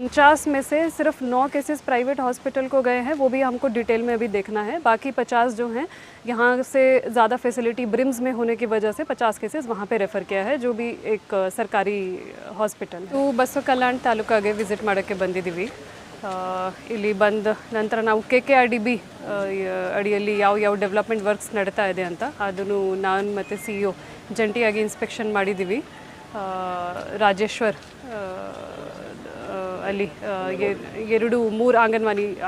49 में से सिर्फ 9 केसेस प्राइवेट हॉस्पिटल को गए हैं, वो भी हमको डिटेल में अभी देखना है। बाकी 50 जो हैं यहाँ से ज़्यादा फैसिलिटी ब्रिम्स में होने की वजह से 50 केसेस वहाँ पे रेफ़र किया है, जो भी एक सरकारी हॉस्पिटल है। तो बसव कल्याण तालೂಕಾಗೆ ವಿಸಿಟ್ ಮಾಡೋಕ್ಕೆ ಬಂದಿದ್ದೀವಿ। ಇಲ್ಲಿ ಬಂದ ನಂತರ ನಾವು KKRDB ಅಡಿಯಲ್ಲಿ ಯಾವ ಡೆವಲಪ್ಮೆಂಟ್ ವರ್ಕ್ಸ್ ನಡೀತಾ ಇದೆ ಅಂತ ಅದನ್ನು ನಾನು ಮತ್ತು CEO ಜಂಟಿಯಾಗಿ ಇನ್ಸ್ಪೆಕ್ಷನ್ ಮಾಡಿದ್ದೀವಿ। ರಾಜೇಶ್ವರ್ ಅಲ್ಲಿ ಮೂರು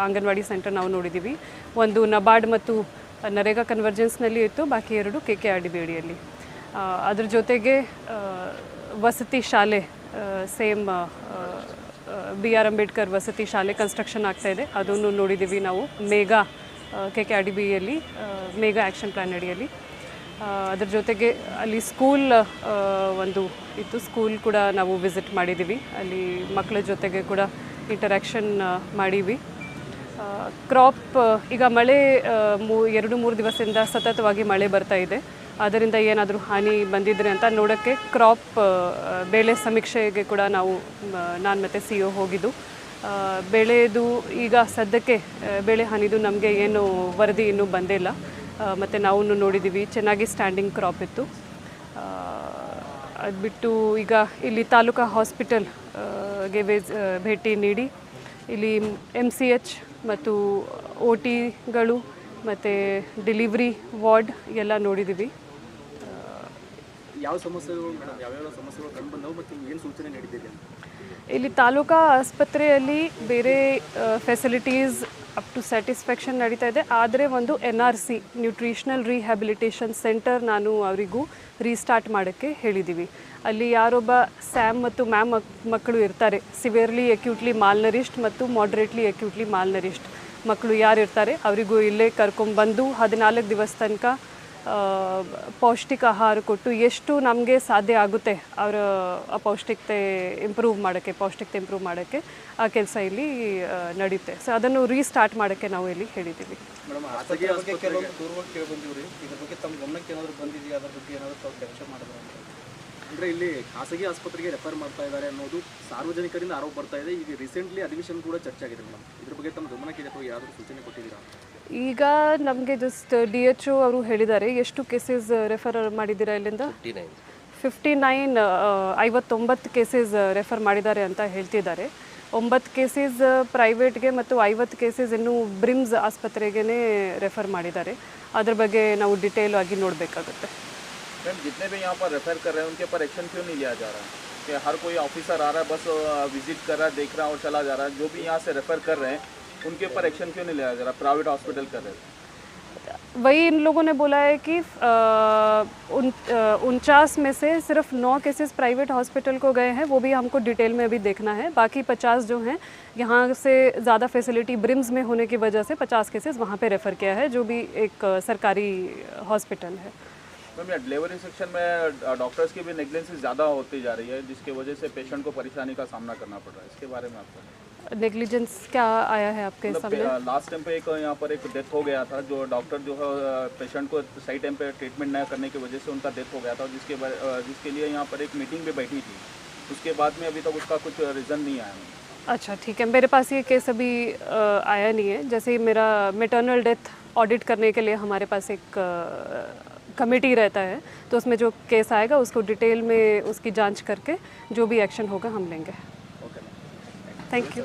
ಅಂಗನವಾಡಿ ಸೆಂಟರ್ ನಾವು ನೋಡಿದ್ದೀವಿ। ಒಂದು ನಬಾರ್ಡ್ ಮತ್ತು ನರೇಗಾ ಕನ್ವರ್ಜೆನ್ಸ್ನಲ್ಲಿ ಇತ್ತು, ಬಾಕಿ 2 KKRDB ಅಡಿಯಲ್ಲಿ। ಅದ್ರ ಜೊತೆಗೆ ವಸತಿ ಶಾಲೆ ಸೇಮ್ BR ಅಂಬೇಡ್ಕರ್ ವಸತಿ ಶಾಲೆ ಕನ್ಸ್ಟ್ರಕ್ಷನ್ ಆಗ್ತಾ ಇದೆ, ಅದನ್ನು ನೋಡಿದ್ದೀವಿ ನಾವು ಮೇಗಾ KKRDBಯಲ್ಲಿ ಮೇಗಾ ಆ್ಯಕ್ಷನ್ ಪ್ಲ್ಯಾನ್ ಅಡಿಯಲ್ಲಿ। ಅದ್ರ ಜೊತೆಗೆ ಅಲ್ಲಿ ಸ್ಕೂಲ್ ಒಂದು ಇತ್ತು, ಸ್ಕೂಲ್ ಕೂಡ ನಾವು ವಿಸಿಟ್ ಮಾಡಿದ್ದೀವಿ, ಅಲ್ಲಿ ಮಕ್ಕಳ ಜೊತೆಗೆ ಕೂಡ ಇಂಟರ್ಯಾಕ್ಷನ್ ಮಾಡೀವಿ। ಕ್ರಾಪ್ ಈಗ ಮಳೆ 2-3 ದಿವಸದಿಂದ ಸತತವಾಗಿ ಮಳೆ ಬರ್ತಾ ಇದೆ, ಅದರಿಂದ ಏನಾದರೂ ಹಾನಿ ಬಂದಿದ್ರೆ ಅಂತ ನೋಡೋಕ್ಕೆ ಕ್ರಾಪ್ ಬೆಳೆ ಸಮೀಕ್ಷೆಗೆ ಕೂಡ ನಾನು ಮತ್ತು CEO ಹೋಗಿದ್ದು। ಬೆಳೆದು ಈಗ ಸದ್ಯಕ್ಕೆ ಬೆಳೆ ಹಾನಿದು ನಮಗೆ ಏನು ವರದಿ ಇನ್ನೂ ಬಂದಿಲ್ಲ, ಮತ್ತು ನಾವು ನೋಡಿದ್ದೀವಿ ಚೆನ್ನಾಗಿ ಸ್ಟ್ಯಾಂಡಿಂಗ್ ಕ್ರಾಪ್ ಇತ್ತು। ಅದು ಬಿಟ್ಟು ಈಗ ಇಲ್ಲಿ ತಾಲೂಕಾ ಹಾಸ್ಪಿಟಲ್ಗೆ ಭೇಟಿ ನೀಡಿ ಇಲ್ಲಿ MCH ಮತ್ತು OTಗಳು ಮತ್ತು ಡೆಲಿವ್ರಿ ವಾರ್ಡ್ ಎಲ್ಲ ನೋಡಿದ್ದೀವಿ। ಯಾವ ಸಮಸ್ಯೆಗಳು ಯಾವ್ಯಾವ ಸಮಸ್ಯೆಗಳು ಕಂಡು ಬಂದವು ಮತ್ತು ಏನು ಸೂಚನೆ ನೀಡಿದ್ದೀರಿ? ಇಲ್ಲಿ ತಾಲೂಕಾ ಆಸ್ಪತ್ರೆಯಲ್ಲಿ ಬೇರೆ ಫೆಸಿಲಿಟೀಸ್ ಅಪ್ ಟು ಸ್ಯಾಟಿಸ್ಫ್ಯಾಕ್ಷನ್ ನಡೀತಾ ಇದೆ, ಆದರೆ ಒಂದು NRC ನ್ಯೂಟ್ರಿಷನಲ್ ರಿಹ್ಯಾಬಿಲಿಟೇಷನ್ ಸೆಂಟರ್ ನಾನು ಅವರಿಗೂ ರೀಸ್ಟಾರ್ಟ್ ಮಾಡೋಕ್ಕೆ ಹೇಳಿದ್ದೀವಿ। ಅಲ್ಲಿ ಯಾರೊಬ್ಬ ಸ್ಯಾಮ್ ಮತ್ತು ಮ್ಯಾಮ್ ಮಕ್ಕಳು ಇರ್ತಾರೆ, ಸಿವಿಯರ್ಲಿ ಅಕ್ಯೂಟ್ಲಿ ಮಾಲ್ನರಿಷ್ಡ್ ಮತ್ತು ಮಾಡ್ರೇಟ್ಲಿ ಅಕ್ಯೂಟ್ಲಿ ಮಾಲ್ನರಿಷ್ಡ್ ಮಕ್ಕಳು ಯಾರು ಇರ್ತಾರೆ ಅವರಿಗೂ ಇಲ್ಲೇ ಕರ್ಕೊಂಡ್ಬಂದು 14 ದಿವಸ ತನಕ ಪೌಷ್ಟಿಕ ಆಹಾರ ಕೊಟ್ಟು ಎಷ್ಟು ನಮಗೆ ಸಾಧ್ಯ ಆಗುತ್ತೆ ಅವರ ಪೌಷ್ಟಿಕತೆ ಇಂಪ್ರೂವ್ ಮಾಡೋಕ್ಕೆ ಆ ಕೆಲಸ ಇಲ್ಲಿ ನಡೆಯುತ್ತೆ। ಸೊ ಅದನ್ನು ರೀಸ್ಟಾರ್ಟ್ ಮಾಡೋಕ್ಕೆ ನಾವು ಇಲ್ಲಿ ಹೇಳಿದ್ದೀವಿ। ಮೇಡಮ್, ಖಾಸಗಿ ಆಸ್ಪತ್ರೆಗೆ ಕೆಲವೊಂದು ದೂರುಗಳು ಕೇಳಿ ಬಂದಿವ್ರಿ, ಇದ್ರ ಬಗ್ಗೆ ತಮ್ಮ ಗಮನಕ್ಕೆ ಏನಾದರೂ ಬಂದಿದೆಯಾ? ಅದ್ರ ಬಗ್ಗೆ ಏನಾದರೂ ತಾವು ಕೆಲಸ ಮಾಡಿದ್ರೆ ಅಂದರೆ ಇಲ್ಲಿ ಖಾಸಗಿ ಆಸ್ಪತ್ರೆಗೆ ರೆಫರ್ ಮಾಡ್ತಾ ಇದ್ದಾರೆ ಅನ್ನೋದು ಸಾರ್ವಜನಿಕರಿಂದ ಆರೋಪ ಬರ್ತಾ ಇದೆ। ಈಗ ರೀಸೆಂಟ್ಲಿ ಅಧಿವೇಶನ ಕೂಡ ಚರ್ಚೆ ಆಗಿದೆ ಮೇಡಮ್, ಇದ್ರ ಬಗ್ಗೆ ತಮ್ಮ ಗಮನಕ್ಕೆ ಅಥವಾ ಯಾರಾದರೂ ಸೂಚನೆ ಕೊಟ್ಟಿದ್ದೀರಾ? ಈಗ ನಮಗೆ ಜಸ್ಟ್ DHO ಅವರು ಹೇಳಿದ್ದಾರೆ, ಎಷ್ಟು ಕೇಸಸ್ ರೆಫರ್ ಮಾಡಿದ್ದೀರಾ ಇಲ್ಲಿಂದ? 59 ಕೇಸಸ್ ರೆಫರ್ ಮಾಡಿದ್ದಾರೆ ಅಂತ ಹೇಳ್ತಿದ್ದಾರೆ। 9 ಕೇಸಸ್ ಪ್ರೈವೇಟ್ಗೆ ಮತ್ತು 50 ಕೇಸಸ್ ಇನ್ನು ಬ್ರಿಮ್ಸ್ ಆಸ್ಪತ್ರೆಗೆ ರೆಫರ್ ಮಾಡಿದ್ದಾರೆ। ಅದ್ರ ಬಗ್ಗೆ ನಾವು ಡಿಟೇಲ್ ಆಗಿ ನೋಡಬೇಕಾಗುತ್ತೆ। मैम, जितने भी यहाँ पर रेफ़र कर रहे हैं उनके ऊपर एक्शन क्यों नहीं लिया जा रहा है? कि हर कोई ऑफिसर आ रहा है, बस विजिट कर रहा है, देख रहा है और चला जा रहा है। जो भी यहाँ से रेफ़र कर रहे हैं उनके ऊपर एक्शन क्यों नहीं लिया जा रहा? प्राइवेट हॉस्पिटल कर रहे हैं, वही इन लोगों ने बोला है कि 49 में से सिर्फ 9 केसेस प्राइवेट हॉस्पिटल को गए हैं, वो भी हमको डिटेल में अभी देखना है। बाकी 50 जो हैं यहाँ से ज़्यादा फैसिलिटी ब्रिम्स में होने की वजह से 50 केसेस वहाँ पे रेफ़र किया है, जो भी एक सरकारी हॉस्पिटल है। मैम, ये डिलीवरी सेक्शन में डॉक्टर्स की भी नेग्लिजेंसी ज़्यादा होती जा रही है, जिसकी वजह से पेशेंट को परेशानी का सामना करना पड़ रहा है। इसके बारे में आपका नेग्लिजेंस क्या आया है आपके सामने? लास्ट टाइम पे यहाँ पर एक डेथ हो गया था, जो डॉक्टर जो है पेशेंट को सही टाइम पे ट्रीटमेंट न करने की वजह से उनका डेथ हो गया था, जिसके लिए यहाँ पर एक मीटिंग भी बैठी थी। उसके बाद में अभी तक उसका कुछ रीज़न नहीं आया। अच्छा, ठीक है, मेरे पास ये केस अभी आया नहीं है। जैसे मेरा मेटर्नल डेथ ऑडिट करने के लिए हमारे पास एक कमेटी रहता है, तो उसमें जो केस आएगा उसको डिटेल में उसकी जांच करके जो भी एक्शन होगा हम लेंगे। Okay, thank you.